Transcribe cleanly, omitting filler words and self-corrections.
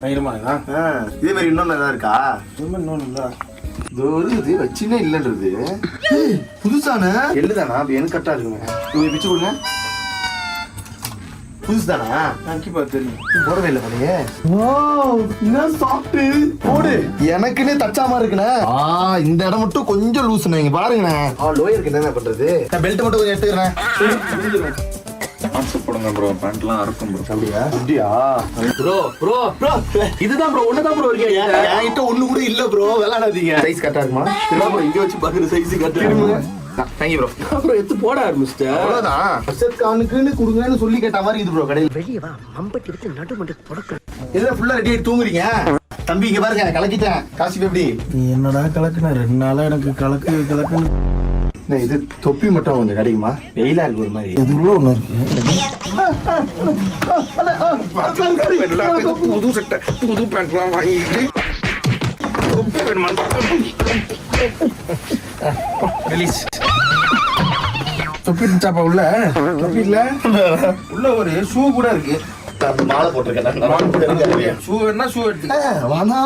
பயங்கரமானதா? இதே மாதிரி இன்னொன்னு ஏதாவது இருக்கா? இன்னொன்னு இல்ல. இது ஒரு இது வச்சுன்னே இல்லைன்றது புதுசான எள்ளுதானா? அப்ப எனக்கு கரெக்டா இருக்குங்க. இவங்க பிச்சு கொடுங்க. புதுசுதானா? கண்டிப்பா தெரியும். போடவே இல்லை பண்ணியே. என்ன சாப்பிட்டு போடு. எனக்குன்னே தச்சாம இருக்குண்ணே. இந்த இடம் மட்டும் கொஞ்சம் லூசுண்ணே. இங்க பாருங்கண்ணே. லோயருக்கு என்ன பண்றது? பெல்ட் மட்டும் கொஞ்சம் எடுத்துக்கிறேன். போடுங்க ப்ரோ, பேண்ட்லாம் அறுக்கும் ப்ரோ. அப்படியா? அப்படியா? ப்ரோ ப்ரோ ப்ரோ இதுதான் ப்ரோ, ஒண்ணுதான் ப்ரோ இருக்கு. என்கிட்ட ஒண்ணு கூட இல்ல ப்ரோ. விளையாடாதீங்க. சைஸ் கரெக்டா இருக்குமா? இல்ல ப்ரோ, இங்க வச்சு பாக்குற சைஸ் கரெக்டா. Thank you bro. ப்ரோ எடுத்து போட ஆரம்பிச்சிட்டேன். அவ்வளவுதான். அர்ஷத் கானுக்குன்னு கொடுங்கன்னு சொல்லி கேட்ட மாதிரி இது ப்ரோ. கடையில் வெளியே வா, மம்பட்டி எடுத்து நடுமண்டு கொடுக்க. எதுல ஃபுல்லா ரெடி ஆயிட்டு தூங்குறீங்க? தம்பி இங்க பாருங்க, கலக்கிட்டேன். காசி எப்படி? நீ என்னடா கலக்குன? 2 நாளா எனக்கு கலக்குன்னு. இது தொப்பி மட்டும் கொஞ்சம் கிடைக்குமா? வெயிலா இருக்கு ஒரு மாதிரி. இதுல ஒண்ணு இருக்கு. புது சட்டை புது பேண்ட்லாம் வாங்கிட்டு ரிலீஸ். தொப்பி இருந்துச்சாப்பா உள்ள? தொப்பி இல்ல, உள்ள ஒரு ஷூ கூட இருக்கு. மாலை போட்டிருக்கேன். ஷூ வேணா ஷூ எடுத்து வானா